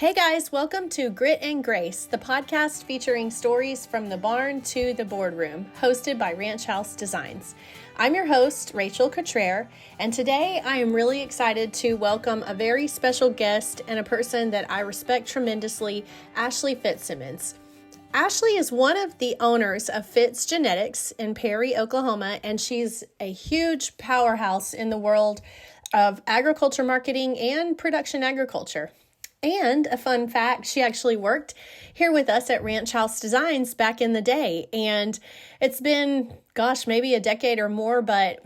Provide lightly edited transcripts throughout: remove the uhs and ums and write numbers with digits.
Hey guys, welcome to Grit and Grace, the podcast featuring stories from the barn to the boardroom, hosted by Ranch House Designs. I'm your host, Rachel Cottrell, and today I am really excited to welcome a very special guest and a person that I respect tremendously, Ashley Fitzsimmons. Ashley is one of the owners of Fitz Genetics in Perry, Oklahoma, and she's a huge powerhouse in the world of agriculture marketing and production agriculture. And a fun fact, she actually worked here with us at Ranch House Designs back in the day. And it's been, maybe a decade or more, but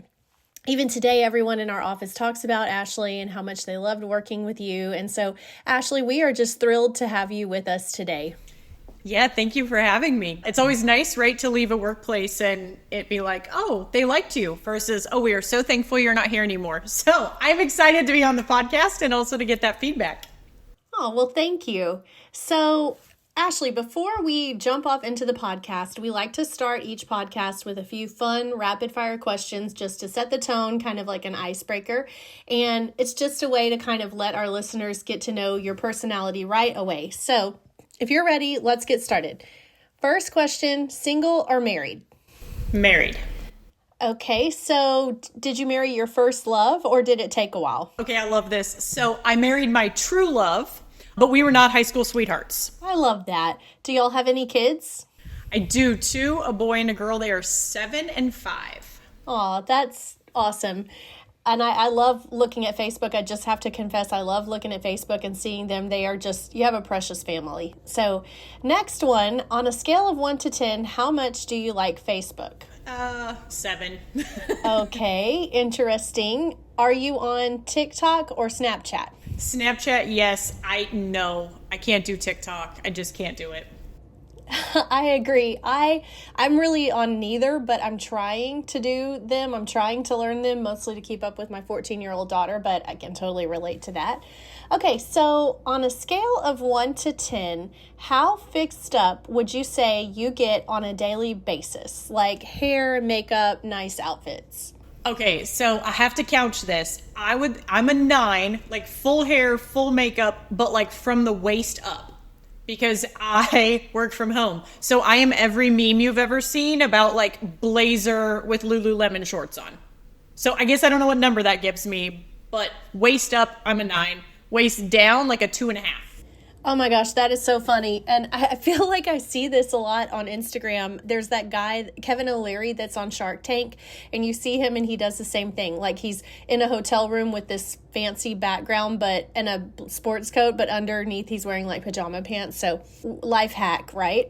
even today, everyone in our office talks about Ashley and how much they loved working with you. And so, Ashley, we are just thrilled to have you with us today. Yeah, thank you for having me. It's always nice, right, to leave a workplace and it be like, oh, they liked you versus, oh, we are so thankful you're not here anymore. So I'm excited to be on the podcast and also to get that feedback. Oh, well, thank you. So, Ashley, before we jump off into the podcast, we like to start each podcast with a few fun rapid fire questions just to set the tone, kind of like an icebreaker. And it's just a way to kind of let our listeners get to know your personality right away. So, if you're ready, let's get started. First question, single or married? Married. Okay, so did you marry your first love or did it take a while? Okay, I love this. So I married my true love, but we were not high school sweethearts. I love that. Do y'all have any kids? I do, two, a boy and a girl. They are 7 and 5. Oh, that's awesome. And I love looking at Facebook. I just have to confess, I love looking at Facebook and seeing them. They are just, you have a precious family. So next one, on a scale of 1 to 10, how much do you like Facebook? 7. Okay, interesting. Are you on TikTok or Snapchat? Snapchat, yes. I can't do TikTok. I just can't do it. I agree. I'm really on neither, but I'm trying to do them. I'm trying to learn them, mostly to keep up with my 14-year-old daughter, but I can totally relate to that. Okay, so on a scale of 1 to 10, how fixed up would you say you get on a daily basis? Like hair, makeup, nice outfits? Okay, so I have to couch this. I'm a 9, like full hair, full makeup, but like from the waist up. Because I work from home. So I am every meme you've ever seen about like blazer with Lululemon shorts on. So I guess I don't know what number that gives me, but waist up, I'm a 9. Waist down, like a 2.5. Oh my gosh, that is so funny. And I feel like I see this a lot on Instagram. There's that guy, Kevin O'Leary, that's on Shark Tank, and you see him and he does the same thing. Like he's in a hotel room with this fancy background and a sports coat, but underneath he's wearing like pajama pants. So life hack, right?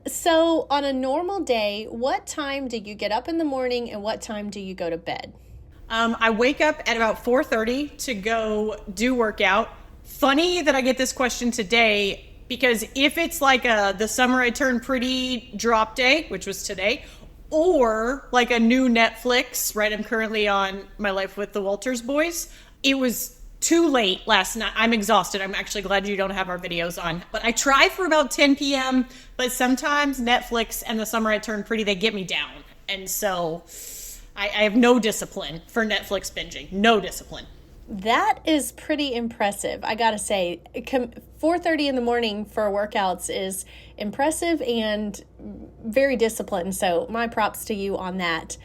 So on a normal day, what time do you get up in the morning and what time do you go to bed? I wake up at about 4:30 to go do workout. Funny that I get this question today, because if it's like the summer I turned pretty drop day, which was today, or like a new Netflix, right? I'm currently on My Life with the Walters Boys. It was too late last night. I'm exhausted. I'm actually glad you don't have our videos on. But I try for about 10 p.m., but sometimes Netflix and the summer I turned pretty, they get me down. And so I have no discipline for Netflix binging. No discipline. That is pretty impressive. I gotta say, 4:30 in the morning for workouts is impressive and very disciplined. So my props to you on that.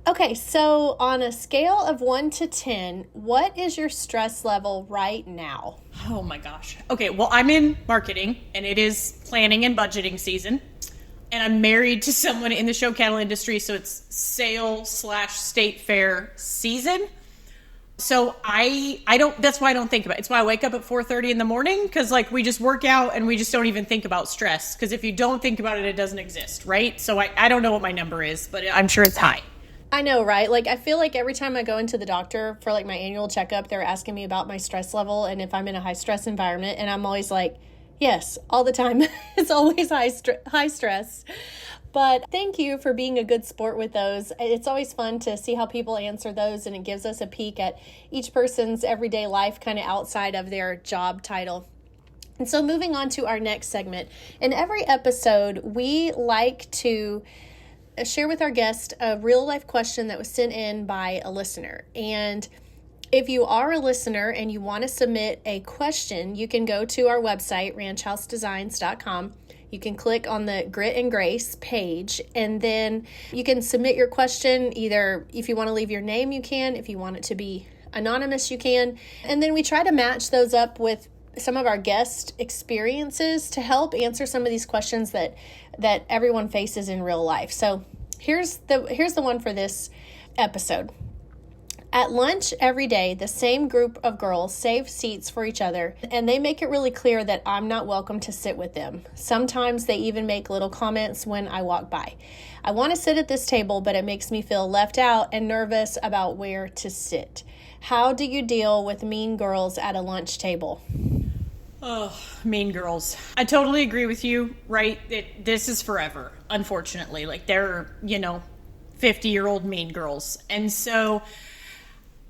Okay, so on a scale of 1 to 10, what is your stress level right now? Oh my gosh. Okay, well, I'm in marketing and it is planning and budgeting season. And I'm married to someone in the show cattle industry, so it's sale/state fair season. So that's why I don't think about it. It's why I wake up at 4:30 in the morning, because like we just work out and we just don't even think about stress. Because if you don't think about it, it doesn't exist, right? So I don't know what my number is, but I'm sure it's high. I know, right? Like I feel like every time I go into the doctor for like my annual checkup, they're asking me about my stress level and if I'm in a high stress environment, and I'm always like, yes, all the time. It's always high stress. But thank you for being a good sport with those. It's always fun to see how people answer those, and it gives us a peek at each person's everyday life kind of outside of their job title. And so moving on to our next segment. In every episode, we like to share with our guest a real life question that was sent in by a listener. And If you are a listener and you want to submit a question, you can go to our website, ranchhousedesigns.com. You can click on the Grit and Grace page, and then you can submit your question. Either if you want to leave your name, you can. If you want it to be anonymous, you can. And then we try to match those up with some of our guest experiences to help answer some of these questions that everyone faces in real life. So here's the one for this episode. At lunch every day, the same group of girls save seats for each other, and they make it really clear that I'm not welcome to sit with them. Sometimes they even make little comments when I walk by. I want to sit at this table, but it makes me feel left out and nervous about where to sit. How do you deal with mean girls at a lunch table? Oh, mean girls. I totally agree with you, right? This is forever, unfortunately. Like, they're, 50-year-old mean girls. And so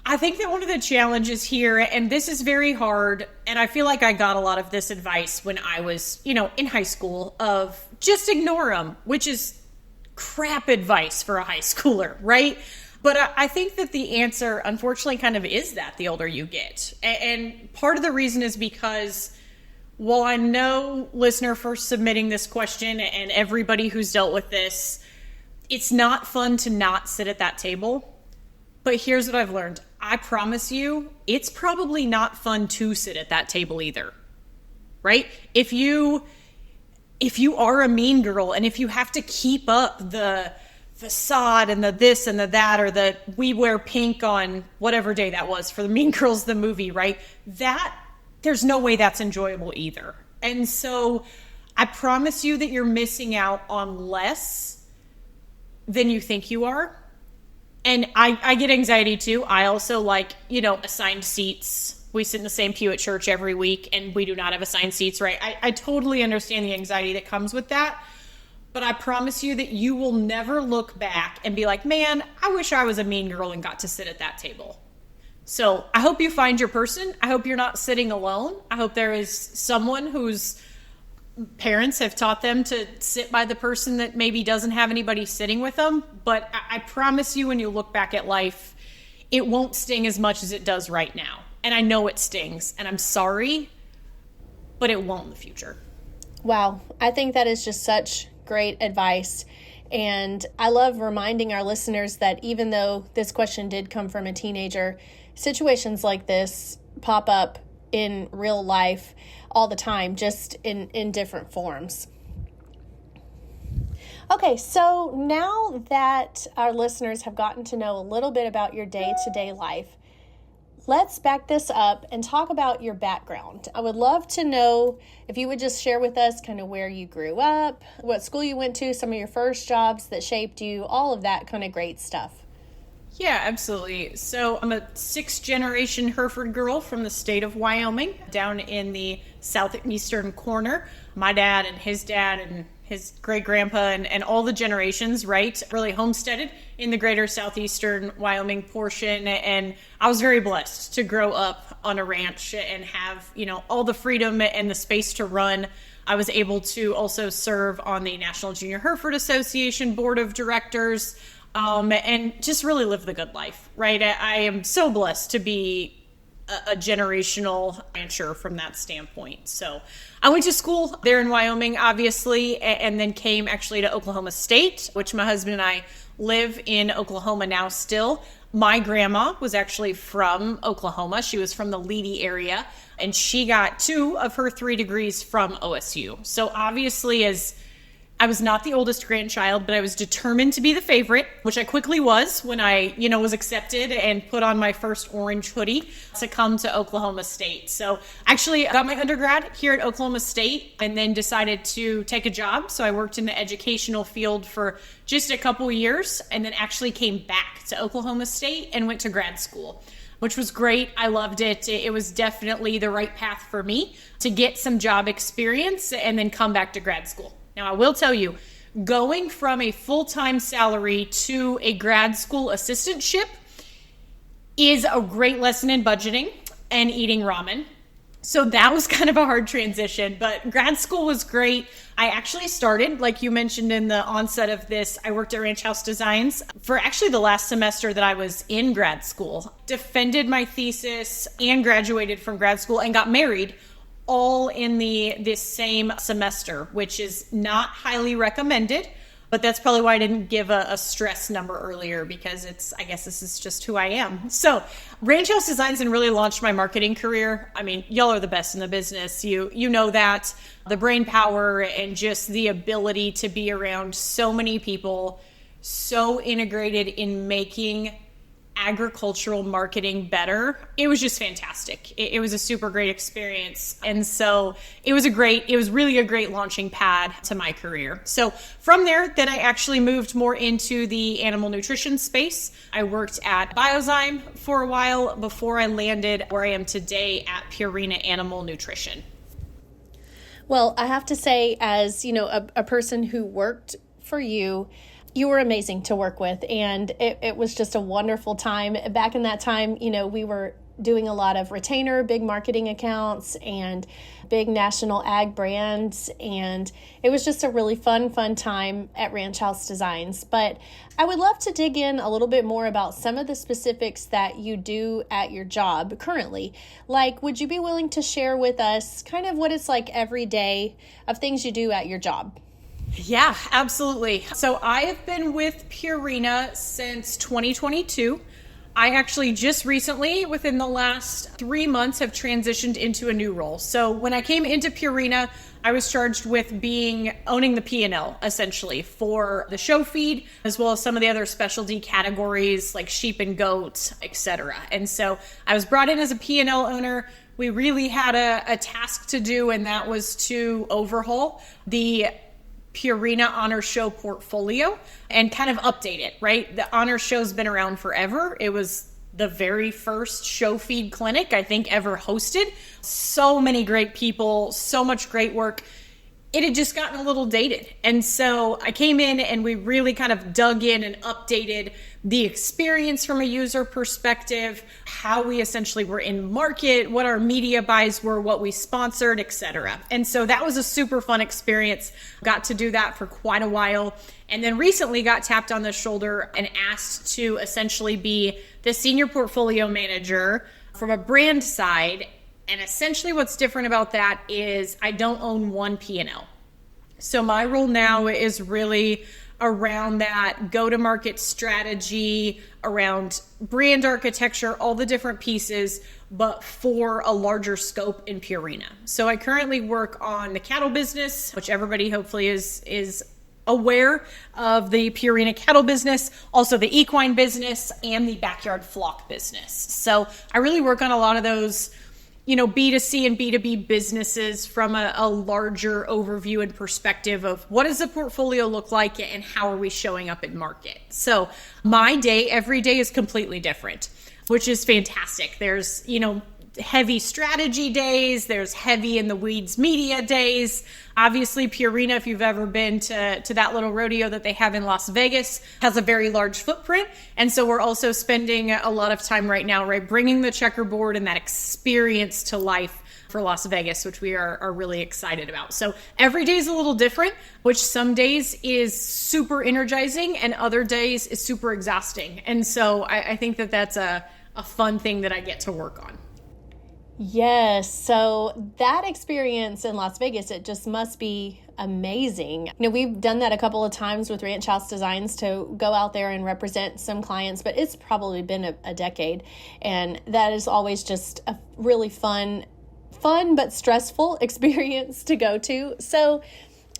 I think that one of the challenges here, and this is very hard, and I feel like I got a lot of this advice when I was, in high school, of just ignore them, which is crap advice for a high schooler, right? But I think that the answer, unfortunately, kind of is that the older you get. And part of the reason is because, while I know, listener, for submitting this question and everybody who's dealt with this, it's not fun to not sit at that table. But here's what I've learned. I promise you, it's probably not fun to sit at that table either, right? If you are a mean girl, and if you have to keep up the facade and the this and the that, or the we wear pink on whatever day that was for the Mean Girls, the movie, right? There's no way that's enjoyable either. And so I promise you that you're missing out on less than you think you are. And I get anxiety too. I also assigned seats. We sit in the same pew at church every week, and we do not have assigned seats, right? I totally understand the anxiety that comes with that. But I promise you that you will never look back and be like, man, I wish I was a mean girl and got to sit at that table. So I hope you find your person. I hope you're not sitting alone. I hope there is someone whose parents have taught them to sit by the person that maybe doesn't have anybody sitting with them. But I promise you, when you look back at life, it won't sting as much as it does right now. And I know it stings, and I'm sorry, but it won't in the future. Wow. I think that is just such great advice. And I love reminding our listeners that even though this question did come from a teenager, situations like this pop up in real life all the time, just in different forms. Okay, so now that our listeners have gotten to know a little bit about your day-to-day life, let's back this up and talk about your background. I would love to know if you would just share with us kind of where you grew up, what school you went to, some of your first jobs that shaped you, all of that kind of great stuff. Yeah, absolutely. So I'm a 6th-generation Hereford girl from the state of Wyoming, down in the southeastern corner. My dad and his great-grandpa and all the generations, right, really homesteaded in the greater southeastern Wyoming portion. And I was very blessed to grow up on a ranch and have, all the freedom and the space to run. I was able to also serve on the National Junior Hereford Association Board of Directors, and just really live the good life, right? I am so blessed to be a generational rancher from that standpoint. So I went to school there in Wyoming, obviously, and then came actually to Oklahoma State, which my husband and I live in Oklahoma now still. My grandma was actually from Oklahoma. She was from the Leedy area, and she got 2 of her 3 degrees from OSU. So obviously, as I was not the oldest grandchild, but I was determined to be the favorite, which I quickly was when I, was accepted and put on my first orange hoodie to come to Oklahoma State. So actually I got my undergrad here at Oklahoma State and then decided to take a job. So I worked in the educational field for just a couple years and then actually came back to Oklahoma State and went to grad school, which was great. I loved it. It was definitely the right path for me to get some job experience and then come back to grad school. Now, I will tell you, going from a full-time salary to a grad school assistantship is a great lesson in budgeting and eating ramen. So that was kind of a hard transition, but grad school was great. I actually started, like you mentioned in the onset of this, I worked at Ranch House Designs for actually the last semester that I was in grad school, defended my thesis and graduated from grad school and got married all in this same semester, which is not highly recommended. But that's probably why I didn't give a stress number earlier, because I guess this is just who I am. So Ranch House Designs and really launched my marketing career. I mean, y'all are the best in the business. You know that. The brain power and just the ability to be around so many people, so integrated in making agricultural marketing better. It was just fantastic. It was a super great experience. And so it was really a great launching pad to my career. So from there, then I actually moved more into the animal nutrition space. I worked at Biozyme for a while before I landed where I am today at Purina Animal Nutrition. Well, I have to say, as you know, a person who worked for you, you were amazing to work with, and it was just a wonderful time. Back in that time, you know, we were doing a lot of retainer, big marketing accounts, and big national ag brands, and it was just a really fun time at Ranch House Designs. But I would love to dig in a little bit more about some of the specifics that you do at your job currently. Like, would you be willing to share with us kind of what it's like every day of things you do at your job? Yeah, absolutely. So I have been with Purina since 2022. I actually just recently, within the last 3 months, have transitioned into a new role. So when I came into Purina, I was charged with owning the P&L, essentially, for the show feed, as well as some of the other specialty categories like sheep and goats, etc. And so I was brought in as a P&L owner. We really had a task to do, and that was to overhaul the Purina Honor Show portfolio and kind of update it, right? The Honor Show's been around forever. It was the very first show feed clinic I think ever hosted. So many great people, so much great work. It had just gotten a little dated. And so I came in and we really kind of dug in and updated the experience from a user perspective, how we essentially were in market, what our media buys were, what we sponsored, etc. And so that was a super fun experience. Got to do that for quite a while. And then recently got tapped on the shoulder and asked to essentially be the senior portfolio manager from a brand side. And essentially what's different about that is I don't own one P&L. So my role now is really around that go-to-market strategy, around brand architecture, all the different pieces, but for a larger scope in Purina. So I currently work on the cattle business, which everybody hopefully is aware of, the Purina cattle business, also the equine business, and the backyard flock business. So I really work on a lot of those, you know, B2C and B2B businesses from a larger overview and perspective of what does the portfolio look like and how are we showing up in market. So my day, every day is completely different, which is fantastic. There's, you know, heavy strategy days, there's heavy in the weeds media days. Obviously, Purina, if you've ever been to that little rodeo that they have in Las Vegas, has a very large footprint. And so we're also spending a lot of time right now, right, bringing the checkerboard and that experience to life for Las Vegas, which we are really excited about. So every day is a little different, which some days is super energizing and other days is super exhausting. And so I think that's a fun thing that I get to work on. Yes. So that experience in Las Vegas, it just must be amazing. You know, we've done that a couple of times with Ranch House Designs to go out there and represent some clients, but it's probably been a decade. And that is always just a really fun but stressful experience to go to. So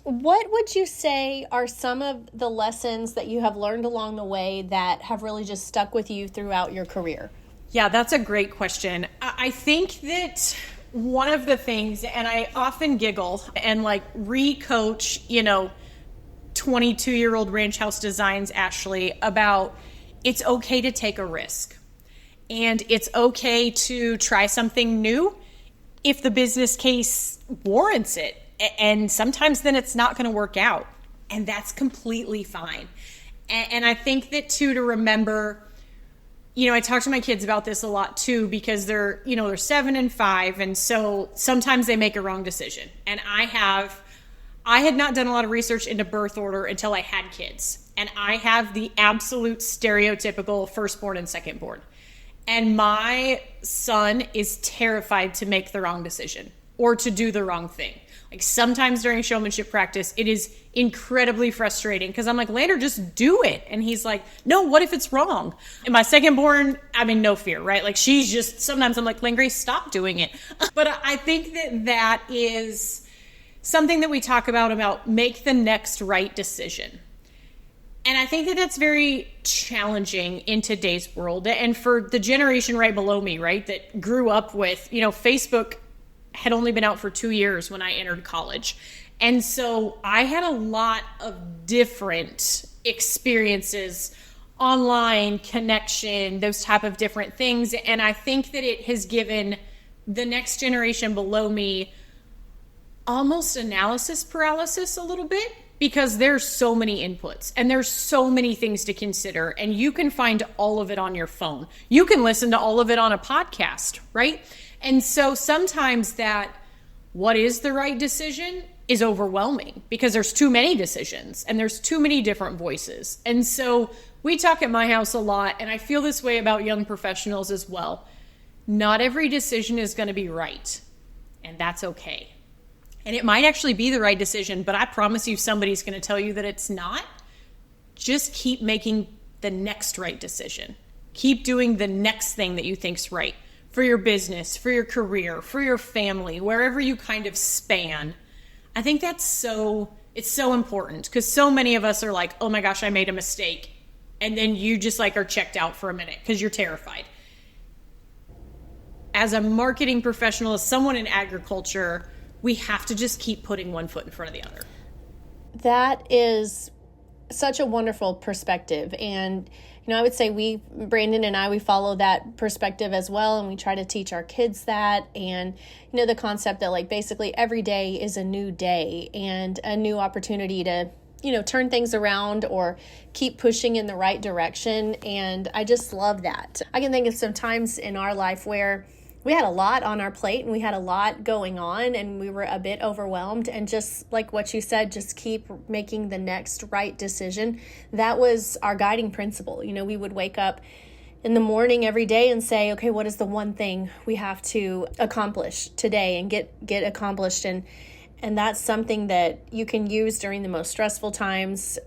what would you say are some of the lessons that you have learned along the way that have really just stuck with you throughout your career? Yeah, that's a great question. I think that one of the things, and I often giggle and like re-coach, you know, 22-year-old Ranch House Designs Ashley about it's okay to take a risk. And it's okay to try something new if the business case warrants it. And sometimes then it's not going to work out. And that's completely fine. And I think that too, to remember, I talk to my kids about this a lot too, because they're 7 and 5. And so sometimes they make a wrong decision. And I had not done a lot of research into birth order until I had kids. And I have the absolute stereotypical firstborn and secondborn. And my son is terrified to make the wrong decision or to do the wrong thing. Like sometimes during showmanship practice, it is incredibly frustrating because I'm like, Lander, just do it. And he's like, no, what if it's wrong? And my secondborn, no fear, right? Like she's just, sometimes I'm like, Grace, stop doing it. But I think that is something that we talk about make the next right decision. And I think that that's very challenging in today's world. And for the generation right below me, right, that grew up with, Facebook had only been out for 2 years when I entered college. And so I had a lot of different experiences, online connection, those type of different things. And I think that it has given the next generation below me almost analysis paralysis a little bit, because there's so many inputs and there's so many things to consider, and you can find all of it on your phone. You can listen to all of it on a podcast, right? And so sometimes that what is the right decision is overwhelming because there's too many decisions and there's too many different voices. And so we talk at my house a lot, and I feel this way about young professionals as well. Not every decision is going to be right, and that's okay. And it might actually be the right decision, but I promise you somebody's going to tell you that it's not. Just keep making the next right decision. Keep doing the next thing that you think's right for your business, for your career, for your family, wherever you kind of span. I think it's so important, because so many of us are like, oh my gosh, I made a mistake. And then you just are checked out for a minute because you're terrified. As a marketing professional, as someone in agriculture, we have to just keep putting one foot in front of the other. That is such a wonderful perspective. And, I would say Brandon and I, we follow that perspective as well. And we try to teach our kids that. And, the concept that basically every day is a new day and a new opportunity to, turn things around or keep pushing in the right direction. And I just love that. I can think of some times in our life where we had a lot on our plate and we had a lot going on and we were a bit overwhelmed, and just like what you said, just keep making the next right decision. That was our guiding principle. We would wake up in the morning every day and say, okay, what is the one thing we have to accomplish today and get accomplished? And that's something that you can use during the most stressful times,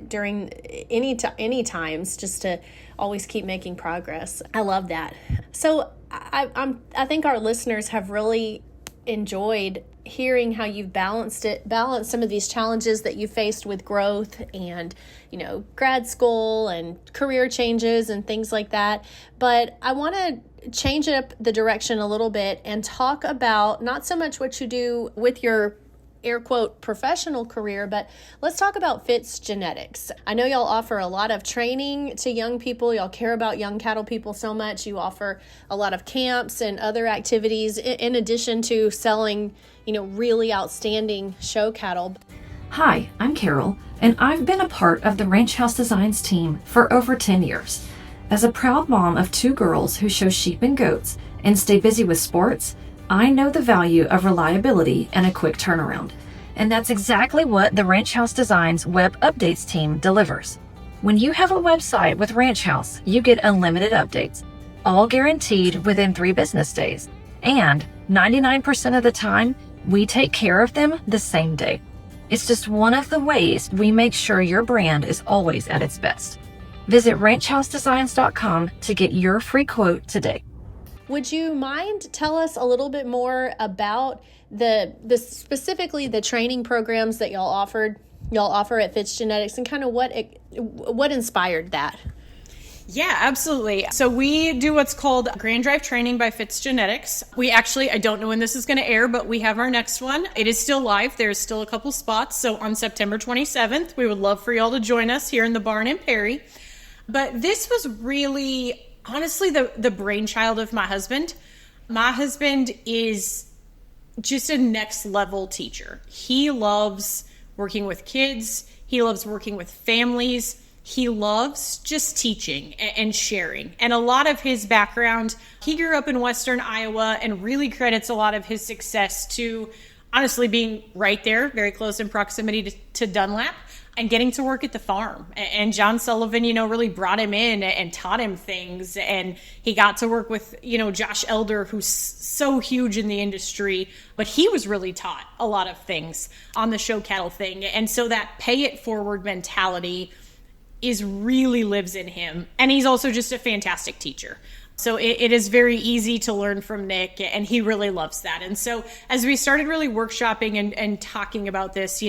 during any times, just to always keep making progress. I love that. So I think our listeners have really enjoyed hearing how you've balanced some of these challenges that you faced with growth and, grad school and career changes and things like that. But I want to change up the direction a little bit and talk about not so much what you do with your air quote professional career, but let's talk about Fitz Genetics. I know y'all offer a lot of training to young people. Y'all care about young cattle people so much. You offer a lot of camps and other activities in addition to selling, really outstanding show cattle. Hi, I'm Carol, and I've been a part of the Ranch House Designs team for over 10 years. As a proud mom of 2 girls who show sheep and goats and stay busy with sports, I know the value of reliability and a quick turnaround. And that's exactly what the Ranch House Designs web updates team delivers. When you have a website with Ranch House, you get unlimited updates, all guaranteed within 3 business days. And 99% of the time, we take care of them the same day. It's just one of the ways we make sure your brand is always at its best. Visit ranchhousedesigns.com to get your free quote today. Would you mind tell us a little bit more about the specifically the training programs that y'all offer at Fitz Genetics, and kind of what inspired that? Yeah, absolutely. So we do what's called Grand Drive Training by Fitz Genetics. We actually, I don't know when this is going to air, but we have our next one. It is still live. There's still a couple spots. So on September 27th, we would love for y'all to join us here in the barn in Perry. But this was really, honestly, the brainchild of my husband. My husband is just a next level teacher. He loves working with kids. He loves working with families. he loves just teaching and sharing. And a lot of his background, he grew up in Western Iowa and really credits a lot of his success to honestly being right there, very close in proximity to Dunlap, and getting to work at the farm. And John Sullivan, really brought him in and taught him things. And he got to work with, Josh Elder, who's so huge in the industry, but he was really taught a lot of things on the show cattle thing. And so that pay it forward mentality really lives in him. And he's also just a fantastic teacher. So it is very easy to learn from Nick, and he really loves that. And so as we started really workshopping and talking about this,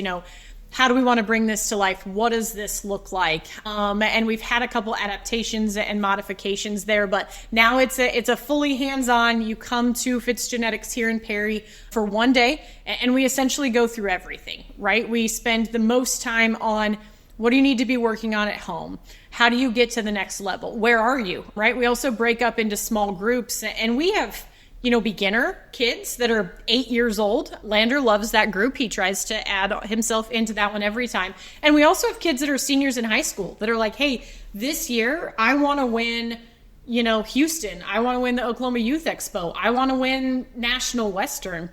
how do we want to bring this to life? What does this look like? And we've had a couple adaptations and modifications there, but now it's a fully hands-on. You come to Fitz Genetics here in Perry for one day, and we essentially go through everything, right? We spend the most time on what do you need to be working on at home? How do you get to the next level? Where are you, right? We also break up into small groups, and we have beginner kids that are 8 years old. Lander loves that group. He tries to add himself into that one every time. And we also have kids that are seniors in high school that are like, hey, this year I want to win, Houston. I want to win the Oklahoma Youth Expo. I want to win National Western.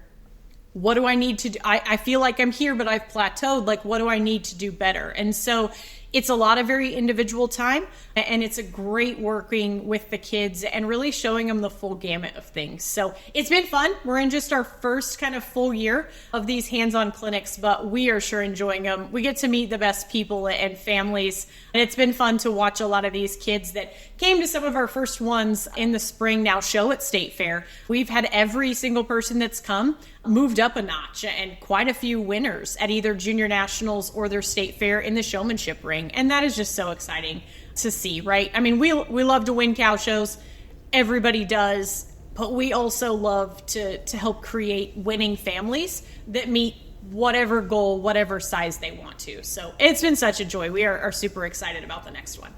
What do I need to do? I feel like I'm here, but I've plateaued. Like, what do I need to do better? And so it's a lot of very individual time, and it's a great working with the kids and really showing them the full gamut of things. So it's been fun. We're in just our first kind of full year of these hands-on clinics, but we are sure enjoying them. We get to meet the best people and families, and it's been fun to watch a lot of these kids that came to some of our first ones in the spring now show at State Fair. We've had every single person that's come moved up a notch, and quite a few winners at either junior nationals or their State Fair in the showmanship ring. And that is just so exciting to see, right? I mean, we love to win cow shows. Everybody does, but we also love to help create winning families that meet whatever goal, whatever size they want to. So it's been such a joy. We are super excited about the next one.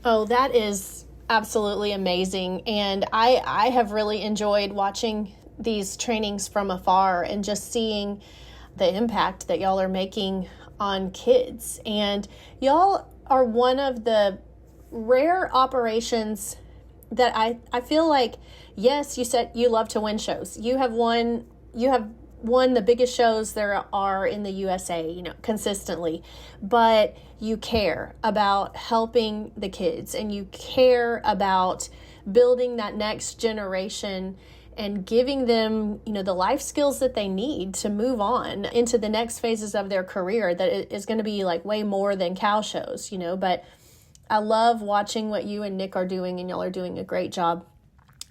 Oh, that is absolutely amazing. And I have really enjoyed watching these trainings from afar and just seeing the impact that y'all are making on kids. And y'all are one of the rare operations that I feel like, yes, you said you love to win shows. You have won the biggest shows there are in the USA, consistently, but you care about helping the kids and you care about building that next generation and giving them, the life skills that they need to move on into the next phases of their career that is going to be like way more than cow shows, but I love watching what you and Nick are doing, and y'all are doing a great job.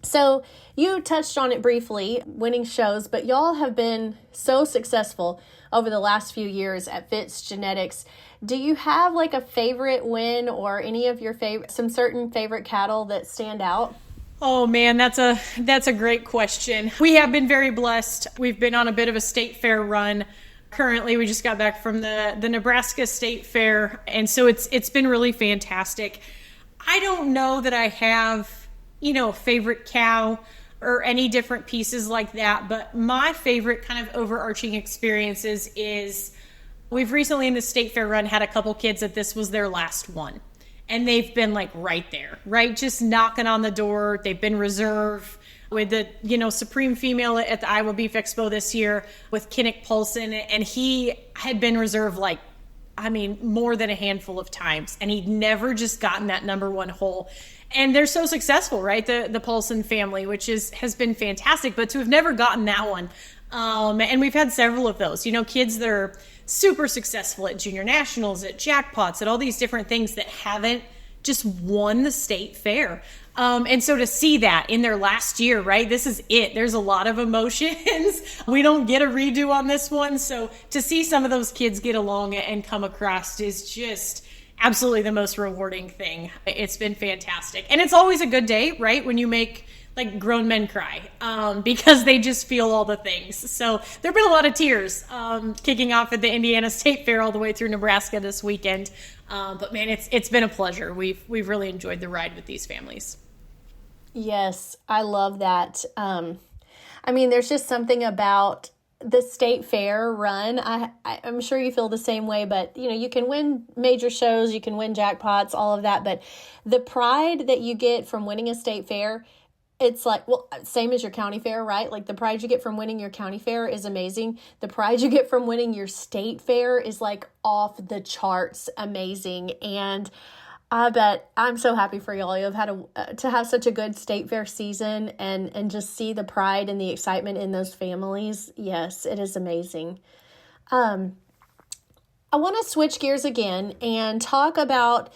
So you touched on it briefly, winning shows, but y'all have been so successful over the last few years at Fitz Genetics. Do you have like a favorite win or any of your some certain favorite cattle that stand out? Oh man, that's a great question. We have been very blessed. We've been on a bit of a state fair run. Currently, we just got back from the Nebraska State Fair, and so it's been really fantastic. I don't know that I have, a favorite cow or any different pieces like that, but my favorite kind of overarching experiences is we've recently in the State Fair run had a couple kids that this was their last one. And they've been like right there, right? Just knocking on the door. They've been reserve with the, Supreme Female at the Iowa Beef Expo this year with Kinnick Paulson. And he had been reserve more than a handful of times. And he'd never just gotten that number one hole. And they're so successful, right? The Paulson family, which has been fantastic. But to have never gotten that one. And we've had several of those, kids that are super successful at junior nationals, at jackpots, at all these different things that haven't just won the state fair. And so to see that in their last year, right? This is it. There's a lot of emotions. We don't get a redo on this one. So to see some of those kids get along and come across is just absolutely the most rewarding thing. It's been fantastic. And it's always a good day, right? When you make like grown men cry because they just feel all the things. So there have been a lot of tears kicking off at the Indiana State Fair all the way through Nebraska this weekend. But man, it's been a pleasure. We've really enjoyed the ride with these families. Yes, I love that. There's just something about the state fair run, I'm sure you feel the same way, but you can win major shows, you can win jackpots, all of that, but the pride that you get from winning a state fair, it's like, well, same as your county fair, right? Like the pride you get from winning your county fair is amazing. The pride you get from winning your state fair is like off the charts amazing. And I bet I'm so happy for y'all. You've had to have such a good state fair season and just see the pride and the excitement in those families. Yes, it is amazing. I want to switch gears again and talk about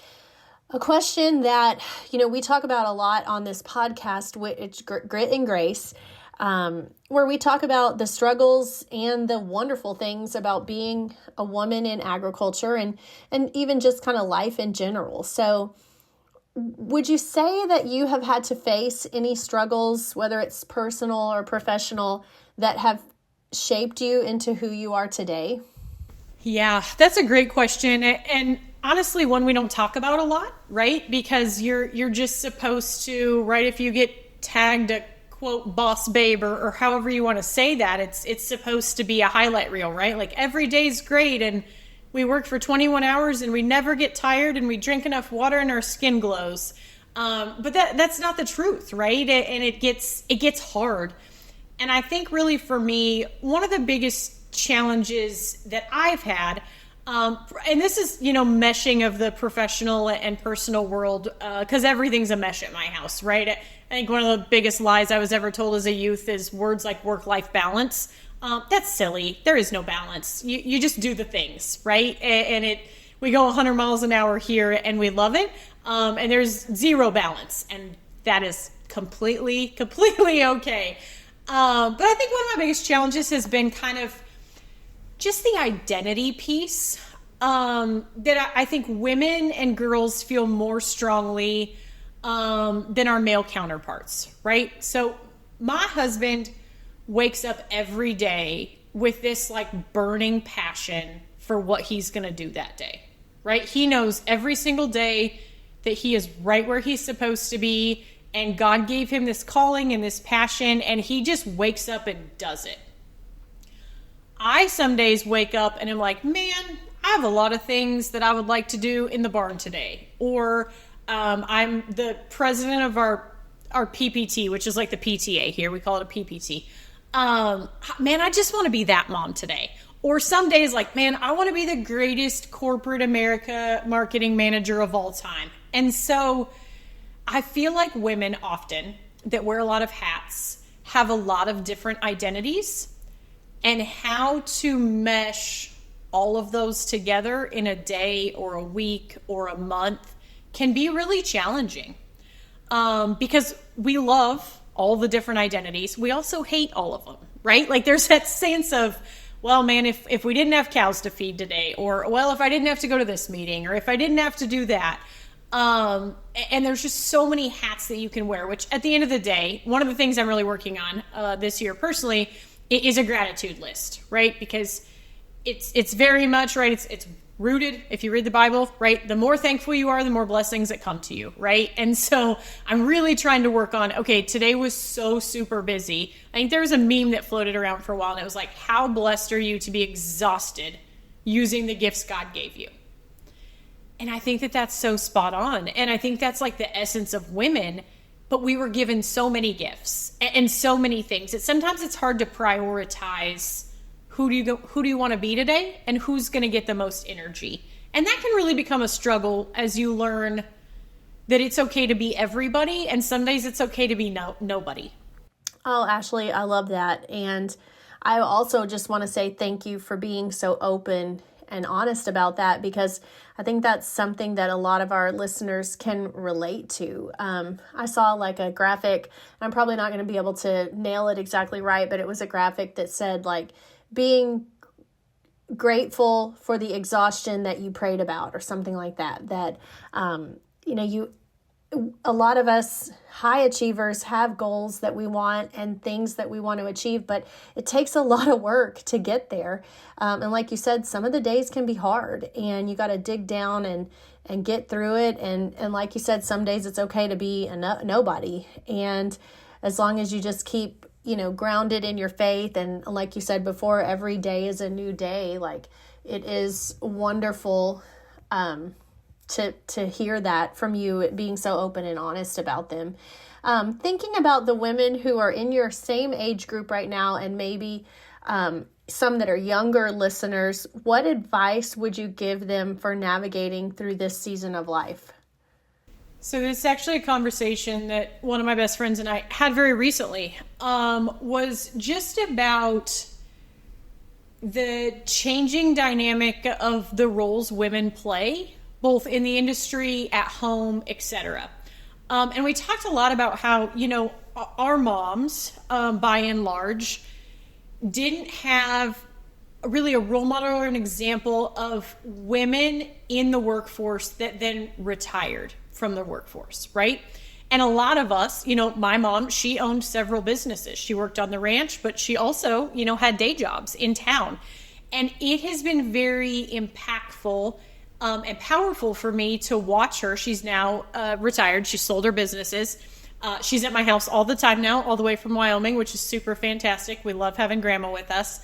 a question that, we talk about a lot on this podcast, which Grit and Grace, where we talk about the struggles and the wonderful things about being a woman in agriculture and even just kind of life in general. So would you say that you have had to face any struggles, whether it's personal or professional, that have shaped you into who you are today? Yeah, that's a great question. And honestly, one we don't talk about a lot, right? Because you're just supposed to, right? If you get tagged a quote boss babe or however you want to say that, it's supposed to be a highlight reel, right? Like every day's great and we work for 21 hours and we never get tired and we drink enough water and our skin glows. But that's not the truth, right? And it gets hard. And I think really for me, one of the biggest challenges that I've had, and this is, meshing of the professional and personal world, because everything's a mesh at my house, right? I think one of the biggest lies I was ever told as a youth is words like work-life balance. That's silly. There is no balance. You just do the things, right? And we go 100 miles an hour here and we love it. And there's zero balance. And that is completely okay. But I think one of my biggest challenges has been kind of just the identity piece, that I think women and girls feel more strongly than our male counterparts, right? So my husband wakes up every day with this like burning passion for what he's going to do that day, right? He knows every single day that he is right where he's supposed to be, and God gave him this calling and this passion, and he just wakes up and does it. I some days wake up and I'm like, man, I have a lot of things that I would like to do in the barn today. Or I'm the president of our PPT, which is like the PTA here. We call it a PPT. Man, I just want to be that mom today. Or some days like, man, I want to be the greatest corporate America marketing manager of all time. And so I feel like women often that wear a lot of hats have a lot of different identities, and how to mesh all of those together in a day or a week or a month can be really challenging, because we love all the different identities. We also hate all of them, right? Like there's that sense of, well, man, if we didn't have cows to feed today, or, well, if I didn't have to go to this meeting, or if I didn't have to do that. And there's just so many hats that you can wear, which at the end of the day, one of the things I'm really working on this year personally is a gratitude list, right? Because it's very much, right? It's rooted, if you read the Bible, right? The more thankful you are, the more blessings that come to you, right? And so I'm really trying to work on, okay, today was so super busy. I think there was a meme that floated around for a while, and it was like, how blessed are you to be exhausted using the gifts God gave you? And I think that that's so spot on. And I think that's like the essence of women, but we were given so many gifts and so many things that sometimes it's hard to prioritize who do you want to be today and who's going to get the most energy. And that can really become a struggle as you learn that it's okay to be everybody, and some days it's okay to be nobody. Oh, Ashley, I love that. And I also just want to say thank you for being so open and honest about that, because I think that's something that a lot of our listeners can relate to. I saw like a graphic, I'm probably not going to be able to nail it exactly right, but it was a graphic that said like being grateful for the exhaustion that you prayed about, or something like that, a lot of us high achievers have goals that we want and things that we want to achieve, but it takes a lot of work to get there. And like you said, some of the days can be hard, and you got to dig down and get through it. And like you said, some days it's okay to be a nobody. And as long as you just keep, grounded in your faith. And like you said before, every day is a new day. Like, it is wonderful to hear that from you, being so open and honest about them. Thinking about the women who are in your same age group right now, and maybe some that are younger listeners, what advice would you give them for navigating through this season of life? So this is actually a conversation that one of my best friends and I had very recently, was just about the changing dynamic of the roles women play, both in the industry, at home, etc. And we talked a lot about how, our moms, by and large, didn't have really a role model or an example of women in the workforce that then retired from the workforce, right? And a lot of us, my mom, she owned several businesses. She worked on the ranch, but she also, had day jobs in town. And it has been very impactful and powerful for me to watch her. She's now retired. She sold her businesses. She's at my house all the time now, all the way from Wyoming, which is super fantastic. We love having grandma with us.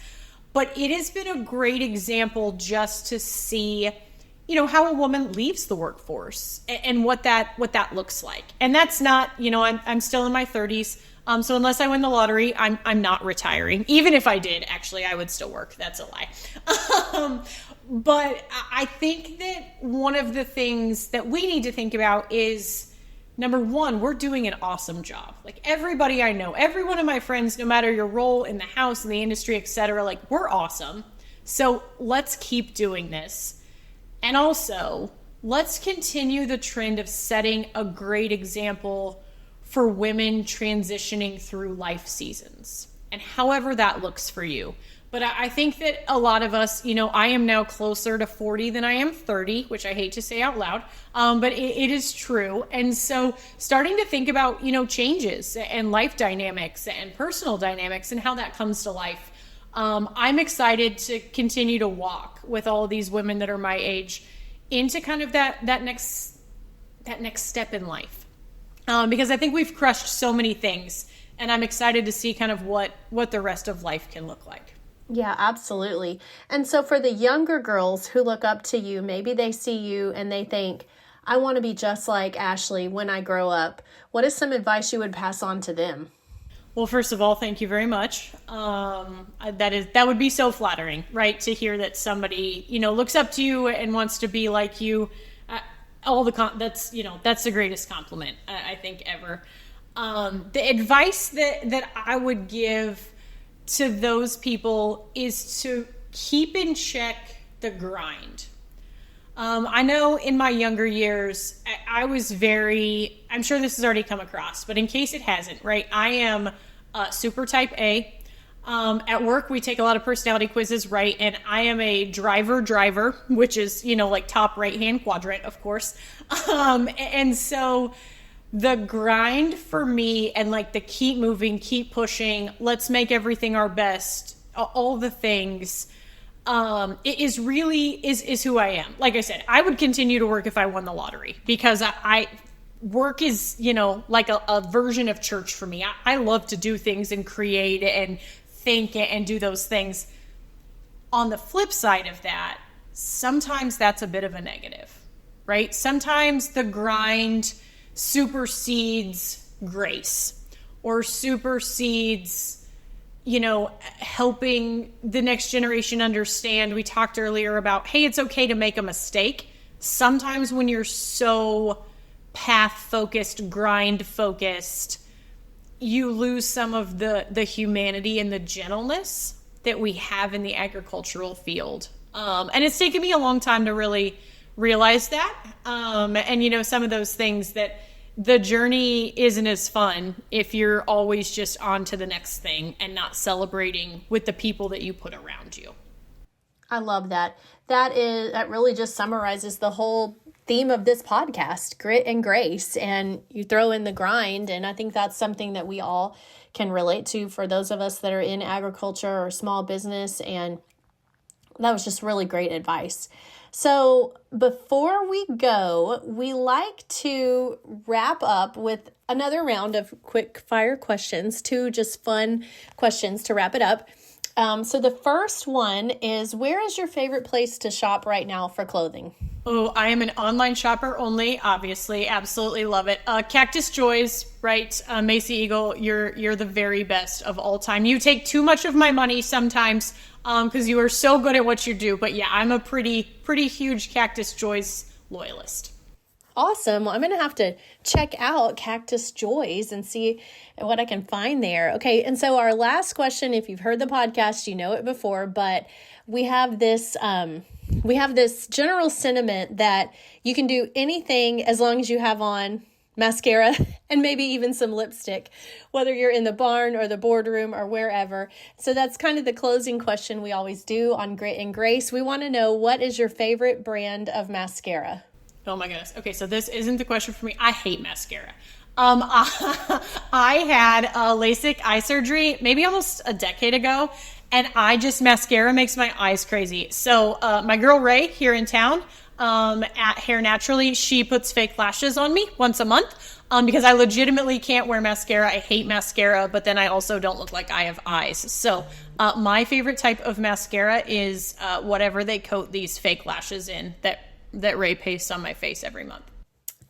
But it has been a great example just to see, how a woman leaves the workforce and what that looks like. And that's not, I'm still in my 30s. So unless I win the lottery, I'm not retiring. Even if I did, actually, I would still work. That's a lie. But I think that one of the things that we need to think about is, number one, we're doing an awesome job. Like, everybody I know, every one of my friends, no matter your role in the house, in the industry, etc., like, we're awesome. So let's keep doing this. And also, let's continue the trend of setting a great example for women transitioning through life seasons, and however that looks for you. But I think that a lot of us, I am now closer to 40 than I am 30, which I hate to say out loud, but it is true. And so starting to think about, changes and life dynamics and personal dynamics and how that comes to life. I'm excited to continue to walk with all of these women that are my age into kind of that next step in life. Because I think we've crushed so many things, and I'm excited to see kind of what the rest of life can look like. Yeah, absolutely. And so for the younger girls who look up to you, maybe they see you and they think, I want to be just like Ashley when I grow up. What is some advice you would pass on to them? Well, first of all, thank you very much. That would be so flattering, right? To hear that somebody, looks up to you and wants to be like you. That's the greatest compliment I think ever. The advice that I would give to those people is to keep in check the grind. I know in my younger years, I was I'm sure this has already come across, but in case it hasn't, right? I am super type A. At work, we take a lot of personality quizzes, right? And I am a driver, which is, like top right-hand quadrant, of course. And so the grind for me, and like the keep moving, keep pushing, let's make everything our best, all the things, it is really who I am. Like I said, I would continue to work if I won the lottery, because work is, like a version of church for me. I love to do things and create and think and do those things. On the flip side of that, sometimes that's a bit of a negative, right? Sometimes the grind supersedes grace, or supersedes, helping the next generation understand. We talked earlier about, hey, it's okay to make a mistake. Sometimes when you're so path-focused, grind-focused, you lose some of the humanity and the gentleness that we have in the agricultural field. And it's taken me a long time to really realize that. And, some of those things, that the journey isn't as fun if you're always just on to the next thing and not celebrating with the people that you put around you. I love that. That really just summarizes the whole theme of this podcast, grit and grace, and you throw in the grind. And I think that's something that we all can relate to, for those of us that are in agriculture or small business. And That was just really great advice. So before we go, we like to wrap up with another round of quick fire questions, 2 just fun questions to wrap it up. So the first one is, where is your favorite place to shop right now for clothing? Oh, I am an online shopper only, obviously. Absolutely love it. Cactus Joys, right? Macy Eagle, you're the very best of all time. You take too much of my money sometimes because you are so good at what you do. But yeah, I'm a pretty huge Cactus Joys loyalist. Awesome. Well, I'm going to have to check out Cactus Joys and see what I can find there. Okay. And so our last question, if you've heard the podcast, you know it before, but we have this general sentiment that you can do anything as long as you have on mascara and maybe even some lipstick, whether you're in the barn or the boardroom or wherever. So that's kind of the closing question we always do on Grit and Grace. We want to know, what is your favorite brand of mascara? Oh my goodness. Okay, so this isn't the question for me. I hate mascara. I had LASIK eye surgery maybe almost a decade ago, and mascara makes my eyes crazy. So my girl Ray here in town at Hair Naturally, she puts fake lashes on me once a month because I legitimately can't wear mascara. I hate mascara, but then I also don't look like I have eyes. So my favorite type of mascara is whatever they coat these fake lashes in that Ray pastes on my face every month.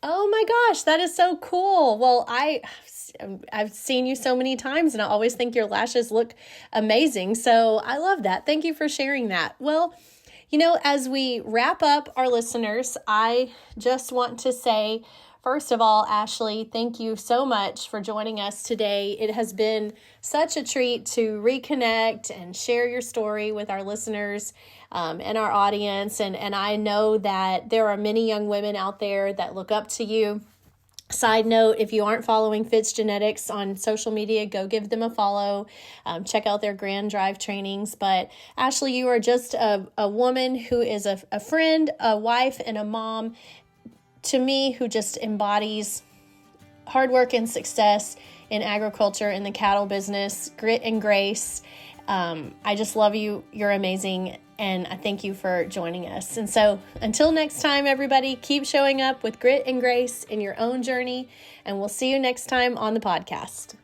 Oh my gosh, that is so cool. Well, I've seen you so many times and I always think your lashes look amazing. So I love that. Thank you for sharing that. Well, as we wrap up our listeners, I just want to say, first of all, Ashley, thank you so much for joining us today. It has been such a treat to reconnect and share your story with our listeners and our audience. And I know that there are many young women out there that look up to you. Side note, if you aren't following Fitz Genetics on social media, go give them a follow. Check out their Grand Drive trainings. But Ashley, you are just a woman who is a friend, a wife, and a mom to me, who just embodies hard work and success in agriculture, in the cattle business, grit and grace. I just love you. You're amazing. And I thank you for joining us. And so until next time, everybody, keep showing up with grit and grace in your own journey. And we'll see you next time on the podcast.